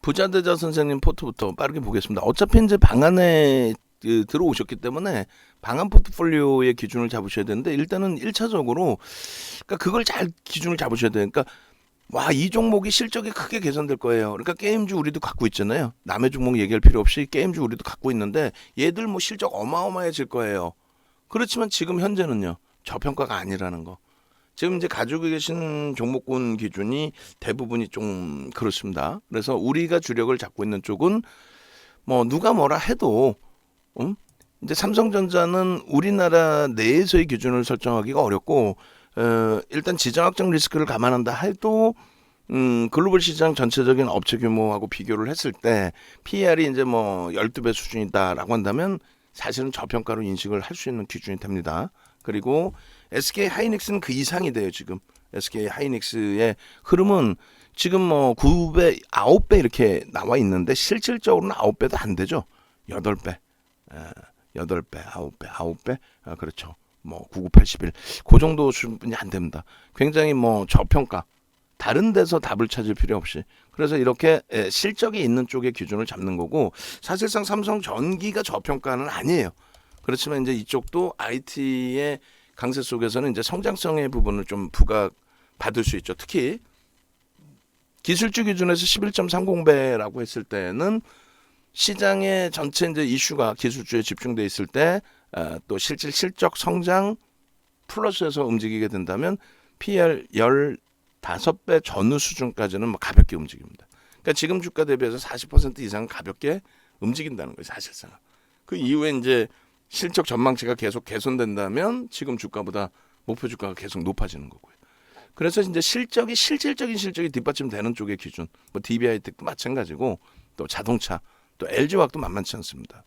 부자대자 선생님 포트부터 빠르게 보겠습니다. 어차피 이제 방안에 들어오셨기 때문에 방안 포트폴리오의 기준을 잡으셔야 되는데, 일단은 1차적으로 그러니까 그걸 잘 기준을 잡으셔야 돼요. 그러니까 와, 이 종목이 실적이 크게 개선될 거예요. 그러니까 게임주 우리도 갖고 있잖아요. 남의 종목 얘기할 필요 없이 게임주 우리도 갖고 있는데 얘들 뭐 실적 어마어마해질 거예요. 그렇지만 지금 현재는요, 저평가가 아니라는 거. 지금 이제 가지고 계신 종목군 기준이 대부분이 좀 그렇습니다. 그래서 우리가 주력을 잡고 있는 쪽은 뭐 누가 뭐라 해도 이제 삼성전자는 우리나라 내에서의 기준을 설정하기가 어렵고, 일단 지정학적 리스크를 감안한다 해도 글로벌 시장 전체적인 업체 규모하고 비교를 했을 때 PER이 이제 뭐 12배 수준이다라고 한다면 사실은 저평가로 인식을 할 수 있는 기준이 됩니다. 그리고 SK 하이닉스는 그 이상이 돼요. 지금 SK 하이닉스의 흐름은 지금 뭐 9배, 9배 이렇게 나와 있는데 실질적으로는 9배도 안 되죠. 8배, 8배, 9배, 그렇죠. 뭐 9981, 그 정도 수준이 안 됩니다. 굉장히 뭐 저평가. 다른 데서 답을 찾을 필요 없이. 그래서 이렇게 실적이 있는 쪽의 기준을 잡는 거고, 사실상 삼성전기가 저평가는 아니에요. 그렇지만 이제 이쪽도 IT의 강세 속에서는 이제 성장성의 부분을 좀 부각받을 수 있죠. 특히 기술주 기준에서 11.30배라고 했을 때는 시장의 전체 이제 이슈가 기술주에 집중돼 있을 때 또 실질 실적 성장 플러스에서 움직이게 된다면 PER 15배 전후 수준까지는 뭐 가볍게 움직입니다. 그러니까 지금 주가 대비해서 40% 이상 가볍게 움직인다는 거예요, 사실상. 그 이후에 이제 실적 전망치가 계속 개선된다면 지금 주가보다 목표 주가가 계속 높아지는 거고요. 그래서 이제 실질적인 실적이 뒷받침되는 쪽의 기준, 뭐 DB하이텍도 마찬가지고, 또 자동차, 또 LG화학도 만만치 않습니다.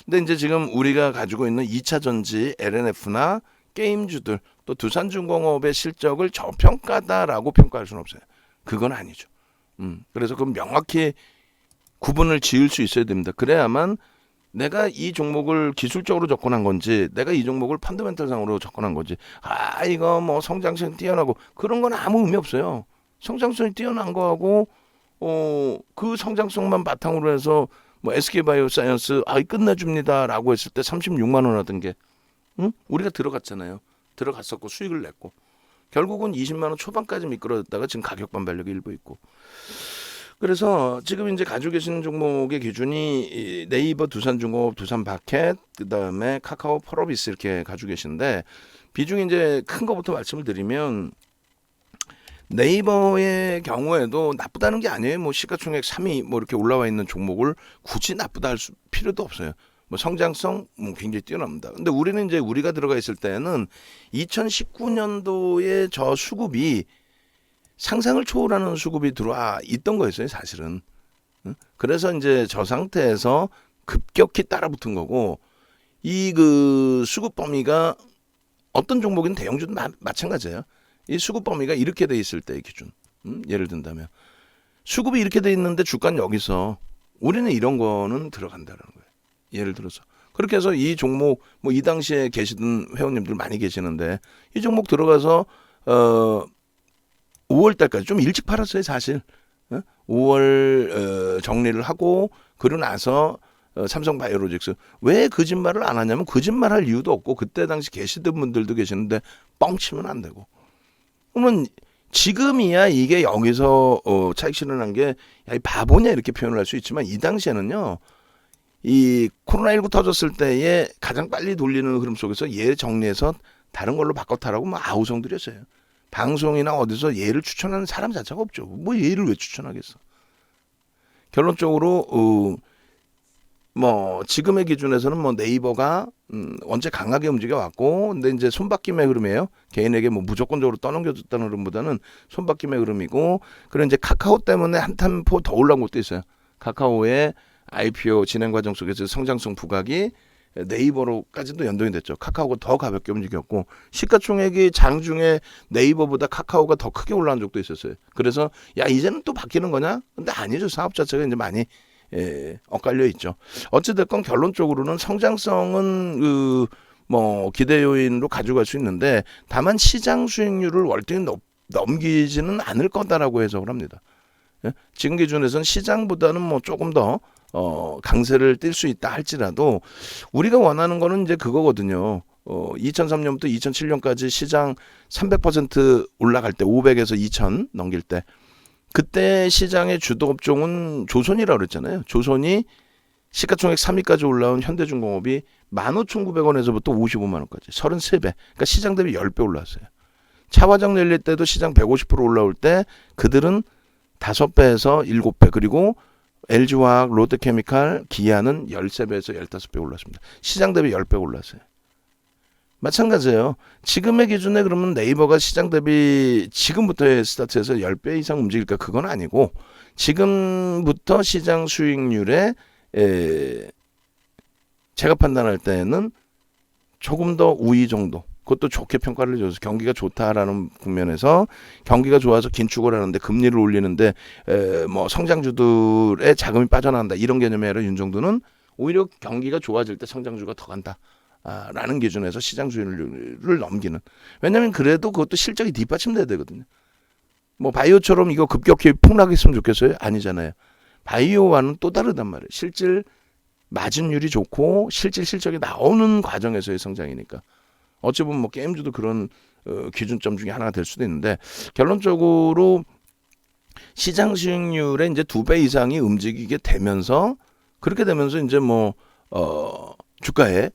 근데 이제 지금 우리가 가지고 있는 2차 전지, LNF나 게임주들, 또 두산중공업의 실적을 저평가다라고 평가할 수는 없어요. 그건 아니죠. 그래서 그 명확히 구분을 지을 수 있어야 됩니다. 그래야만 내가 이 종목을 기술적으로 접근한 건지, 내가 이 종목을 펀더멘털상으로 접근한 건지, 이거 뭐 성장성이 뛰어나고 그런 건 아무 의미 없어요. 성장성이 뛰어난 거하고 그 성장성만 바탕으로 해서 뭐 SK바이오사이언스 끝내줍니다라고 했을 때 36만 원 하던 게 우리가 들어갔잖아요. 들어갔었고 수익을 냈고 결국은 20만 원 초반까지 미끄러졌다가 지금 가격 반발력이 일부 있고. 그래서 지금 이제 가지고 계시는 종목의 기준이 네이버, 두산중공업, 두산바켓, 그다음에 카카오, 펄어비스 이렇게 가지고 계시는데, 비중이 이제 큰 거부터 말씀을 드리면 네이버의 경우에도 나쁘다는 게 아니에요. 뭐 시가총액 3위 뭐 이렇게 올라와 있는 종목을 굳이 나쁘다 할 필요도 없어요. 뭐 성장성 굉장히 뛰어납니다. 근데 우리는 이제 우리가 들어가 있을 때는 2019년도에 저 수급이 상상을 초월하는 수급이 들어와 있던 거였어요, 사실은. 그래서 이제 저 상태에서 급격히 따라붙은 거고, 이 그 수급 범위가 어떤 종목은 대형주도 마찬가지예요. 이 수급 범위가 이렇게 돼 있을 때의 기준. 예를 든다면 수급이 이렇게 돼 있는데 주가는 여기서, 우리는 이런 거는 들어간다는 거예요. 예를 들어서 그렇게 해서 이 종목 뭐 이 당시에 계시던 회원님들 많이 계시는데, 이 종목 들어가서 5월 달까지 좀 일찍 팔았어요, 사실. 5월 정리를 하고 그러고 나서 삼성바이오로직스 왜 거짓말을 안 하냐면, 거짓말할 이유도 없고 그때 당시 계시던 분들도 계시는데 뻥치면 안 되고. 그러면 지금이야 이게 여기서 차익 실현한 게 야, 이 바보냐 이렇게 표현을 할 수 있지만, 이 당시에는요, 이 코로나19 터졌을 때에 가장 빨리 돌리는 흐름 속에서 얘 정리해서 다른 걸로 바꿔타라고 뭐 아우성들이었어요. 방송이나 어디서 얘를 추천하는 사람 자체가 없죠. 뭐 얘를 왜 추천하겠어. 결론적으로 뭐 지금의 기준에서는 뭐 네이버가 언제 강하게 움직여 왔고, 근데 이제 손바뀜의 흐름이에요. 개인에게 뭐 무조건적으로 떠넘겨줬다는 흐름보다는 손바뀜의 흐름이고, 그리고 이제 카카오 때문에 한 템포 더 올라온 것도 있어요. 카카오의 IPO 진행 과정 속에서 성장성 부각이 네이버로까지도 연동이 됐죠. 카카오가 더 가볍게 움직였고, 시가총액이 장중에 네이버보다 카카오가 더 크게 올라온 적도 있었어요. 그래서 야, 이제는 또 바뀌는 거냐? 근데 아니죠. 사업 자체가 이제 많이 엇갈려 있죠. 어찌됐건 결론적으로는 성장성은 뭐 기대 요인으로 가져갈 수 있는데, 다만 시장 수익률을 월등히 넘기지는 않을 거다라고 해석을 합니다. 예? 지금 기준에서는 시장보다는 뭐 조금 더 강세를 띨 수 있다 할지라도 우리가 원하는 거는 이제 그거거든요. 2003년부터 2007년까지 시장 300% 올라갈 때 500에서 2000 넘길 때 그때 시장의 주도 업종은 조선이라고 그랬잖아요. 조선이 시가총액 3위까지 올라온 현대중공업이 15,900원에서부터 55만 원까지 33배. 그러니까 시장 대비 10배 올랐어요. 차화정 열릴 때도 시장 150% 올라올 때 그들은 5배에서 7배 그리고 LG화학, 롯데케미칼, 기아는 13배에서 15배 올랐습니다. 시장 대비 10배 올랐어요. 마찬가지예요. 지금의 기준에 그러면 네이버가 시장 대비 지금부터의 스타트에서 10배 이상 움직일까? 그건 아니고 지금부터 시장 수익률에 제가 판단할 때는 조금 더 우위 정도. 그것도 좋게 평가를 줘서 경기가 좋다라는 국면에서 경기가 좋아서 긴축을 하는데 금리를 올리는데 뭐 성장주들의 자금이 빠져나간다 이런 개념이 아니라 윤정도는 오히려 경기가 좋아질 때 성장주가 더 간다. 라는 기준에서 시장 수익률을 넘기는. 왜냐하면 그래도 그것도 실적이 뒷받침돼야 되거든요. 뭐 바이오처럼 이거 급격히 폭락했으면 좋겠어요? 아니잖아요. 바이오와는 또 다르단 말이에요. 실질 마진율이 좋고 실적이 나오는 과정에서의 성장이니까. 어찌 보면 뭐 게임주도 그런 기준점 중에 하나가 될 수도 있는데 결론적으로 시장 수익률의 이제 2배 이상이 움직이게 되면서 그렇게 되면서 이제 뭐 주가에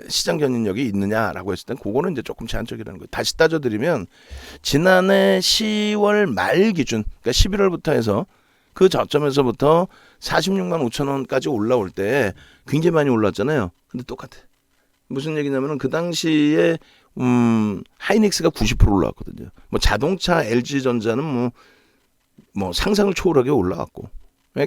시장 견인력이 있느냐라고 했을 땐 그거는 이제 조금 제한적이라는 거예요. 다시 따져드리면 지난해 10월 말 기준, 그러니까 11월부터 해서 그 저점에서부터 46만 5천 원까지 올라올 때 굉장히 많이 올랐잖아요. 근데 똑같아. 무슨 얘기냐면은 그 당시에 하이닉스가 90% 올라왔거든요. 뭐 자동차 LG전자는 뭐 상상을 초월하게 올라왔고.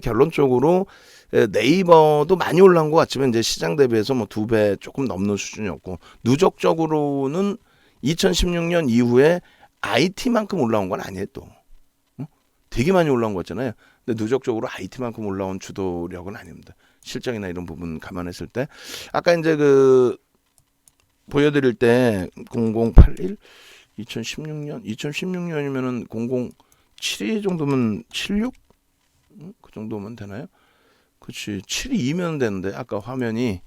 결론적으로 네이버도 많이 올라온 것 같지만 이제 시장 대비해서 뭐 2배 조금 넘는 수준이었고 누적적으로는 2016년 이후에 IT만큼 올라온 건 아니에요 또. 되게 많이 올라온 거 같잖아요. 근데 누적적으로 IT만큼 올라온 주도력은 아닙니다. 실적이나 이런 부분 감안했을 때 아까 이제 그 보여드릴 때 0081 2016년이면은 007이 정도면 76? 그 정도면 되나요? 그렇지. 72면 되는데 아까 화면이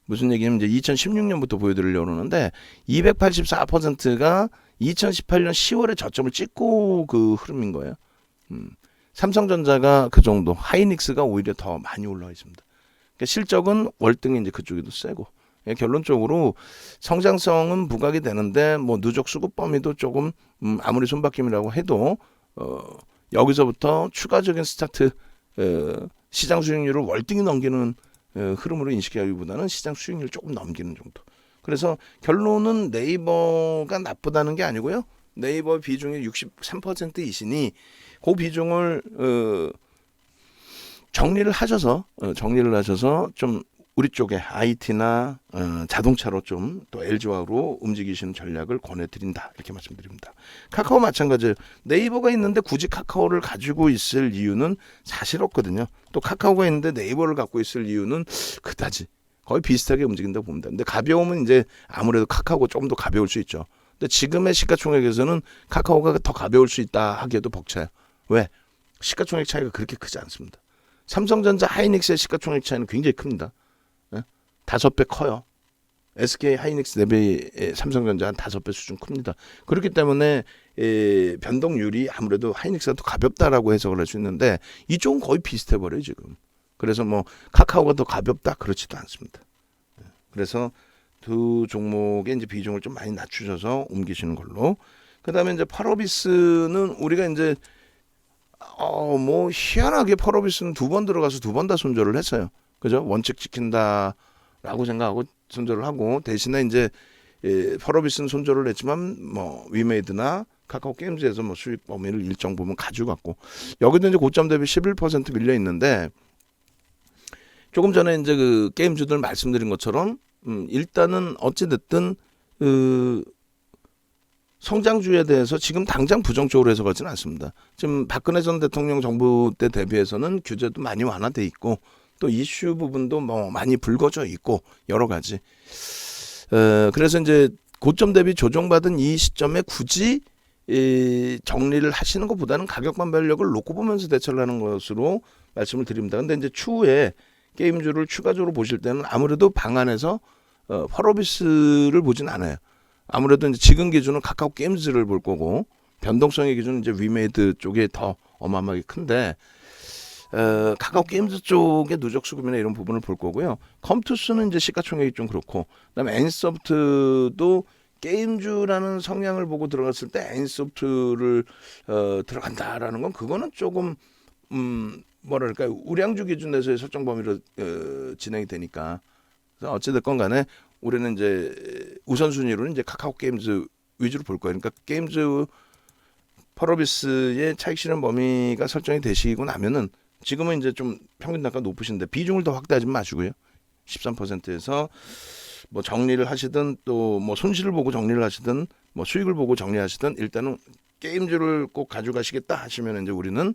무슨 얘기냐면 이제 2016년부터 보여드리려고 그러는데 284%가 2018년 10월에 저점을 찍고 그 흐름인 거예요. 삼성전자가 그 정도, 하이닉스가 오히려 더 많이 올라와 있습니다. 그러니까 실적은 월등히 이제 그쪽이 더 세고 결론적으로 성장성은 부각이 되는데 뭐 누적 수급 범위도 조금 아무리 손바뀜이라고 해도 여기서부터 추가적인 스타트 시장 수익률을 월등히 넘기는 흐름으로 인식하기보다는 시장 수익률을 조금 넘기는 정도. 그래서 결론은 네이버가 나쁘다는 게 아니고요. 네이버 비중이 63%이시니 그 비중을 정리를 하셔서 좀 우리 쪽에 IT나 자동차로 좀 또 LG화로 움직이시는 전략을 권해드린다 이렇게 말씀드립니다. 카카오 마찬가지예요. 네이버가 있는데 굳이 카카오를 가지고 있을 이유는 사실 없거든요. 또 카카오가 있는데 네이버를 갖고 있을 이유는 그다지 거의 비슷하게 움직인다고 봅니다. 근데 가벼움은 이제 아무래도 카카오가 조금 더 가벼울 수 있죠. 근데 지금의 시가총액에서는 카카오가 더 가벼울 수 있다 하기에도 벅차요. 왜? 시가총액 차이가 그렇게 크지 않습니다. 삼성전자 하이닉스의 시가총액 차이는 굉장히 큽니다. 5배 커요. SK 하이닉스 4배의 삼성전자 한 5배 수준 큽니다. 그렇기 때문에 변동률이 아무래도 하이닉스가 더 가볍다라고 해석을 할 수 있는데 이쪽은 거의 비슷해버려요 지금. 그래서 뭐 카카오가 더 가볍다 그렇지도 않습니다. 그래서 두 종목의 이제 비중을 좀 많이 낮추셔서 옮기시는 걸로. 그다음에 이제 펄어비스는 우리가 이제 뭐 희한하게 펄어비스는 2번 들어가서 2번 다 손절을 했어요. 그죠? 원칙 지킨다라고 생각하고 손절을 하고 대신에 이제 펄어비스는 손절을 했지만 뭐 위메이드나 카카오 게임즈에서 뭐 수익 범위를 일정 부분 가져갔고 여기도 이제 고점 대비 11% 밀려 있는데 조금 전에 이제 그 게임주들 말씀드린 것처럼 일단은 어찌 됐든 성장주에 대해서 지금 당장 부정적으로 해석하지는 않습니다. 지금 박근혜 전 대통령 정부 때 대비해서는 규제도 많이 완화돼 있고 또 이슈 부분도 뭐 많이 불거져 있고 여러 가지. 그래서 이제 고점 대비 조정받은 이 시점에 굳이 이 정리를 하시는 것보다는 가격 반발력을 놓고 보면서 대처를 하는 것으로 말씀을 드립니다. 근데 이제 추후에 게임주를 추가적으로 보실 때는 아무래도 방안에서 펄어비스를 보진 않아요. 아무래도 이제 지금 기준은 카카오 게임즈를 볼 거고 변동성의 기준은 이제 위메이드 쪽에 더 어마어마하게 큰데 카카오 게임즈 쪽의 누적 수급이나 이런 부분을 볼 거고요. 컴투스는 이제 시가총액이 좀 그렇고 그다음에 애니소프트도 게임주라는 성향을 보고 들어갔을 때 애니소프트를 들어간다라는 건 그거는 조금 뭐랄까 우량주 기준에서의 설정 범위로 진행이 되니까 그래서 어찌됐건 간에 우리는 이제 우선순위로는 이제 카카오 게임즈 위주로 볼 거예요. 그러니까 게임즈 펄어비스의 차익 실현 범위가 설정이 되시고 나면은 지금은 이제 좀 평균 단가 높으신데 비중을 더 확대하지 마시고요. 13%에서 뭐 정리를 하시든 또 뭐 손실을 보고 정리를 하시든 뭐 수익을 보고 정리하시든 일단은 게임주를 꼭 가져가시겠다 하시면 이제 우리는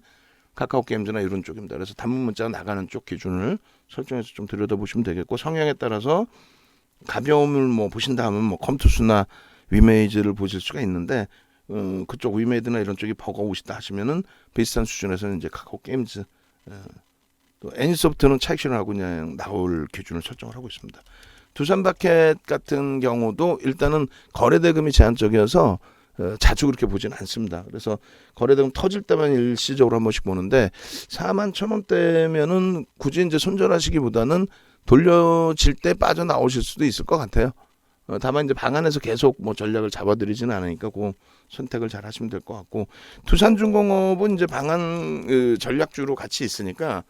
카카오 게임즈나 이런 쪽입니다. 그래서 단문 문자가 나가는 쪽 기준을 설정해서 좀 들여다보시면 되겠고 성향에 따라서 가벼움을 뭐 보신다 하면 뭐 컴투스나 위메이즈를 보실 수가 있는데 그쪽 위메이드나 이런 쪽이 버거우시다 하시면은 비슷한 수준에서는 이제 카카오 게임즈 또 애니소프트는 차익 실현하고 그냥 나올 기준을 설정을 하고 있습니다. 두산마켓 같은 경우도 일단은 거래 대금이 제한적이어서 자주 그렇게 보지는 않습니다. 그래서 거래 대금 터질 때만 일시적으로 한 번씩 보는데 41,000원대면은 굳이 이제 손절하시기보다는 돌려질 때 빠져나오실 수도 있을 것 같아요. 다만 이제 방안에서 계속 뭐 전략을 잡아드리지는 않으니까 그 선택을 잘 하시면 될 것 같고 두산중공업은 이제 방안 전략주로 같이 있으니까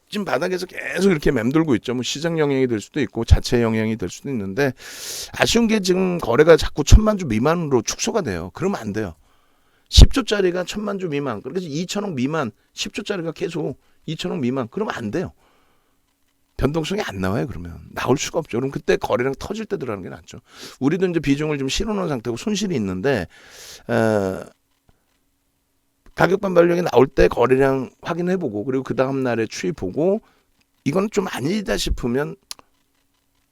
지금 바닥에서 계속 이렇게 맴돌고 있죠. 뭐 시장 영향이 될 수도 있고 자체 영향이 될 수도 있는데 아쉬운 게 지금 거래가 자꾸 1,000만 주 미만으로 축소가 돼요. 그러면 안 돼요. 10조짜리가 1,000만 주 미만, 그래서 2천억 미만, 10조짜리가 계속 2천억 미만, 그러면 안 돼요. 변동성이 안 나와요. 그러면 나올 수가 없죠. 그럼 그때 거래량 터질 때 들어가는 게 낫죠. 우리도 이제 비중을 좀 실어놓은 상태고 손실이 있는데 가격 반발력이 나올 때 거래량 확인해보고 그리고 그 다음 날에 추이 보고 이건 좀 아니다 싶으면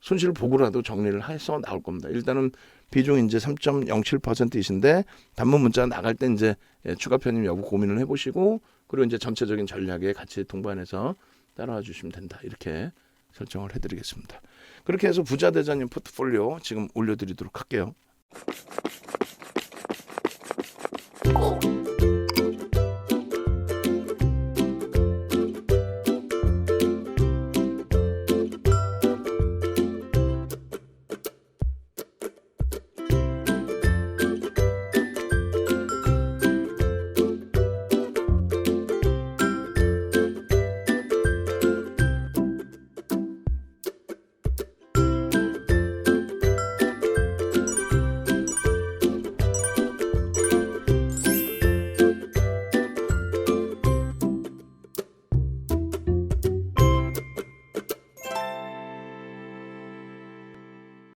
손실을 보고라도 정리를 해서 나올 겁니다. 일단은 비중 이제 3.07%이신데 단문 문자 나갈 때 이제 추가 편입 여부 고민을 해보시고 그리고 이제 전체적인 전략에 같이 동반해서 따라와 주시면 된다. 이렇게 설정을 해드리겠습니다. 그렇게 해서 부자 대자님 포트폴리오 지금 올려드리도록 할게요.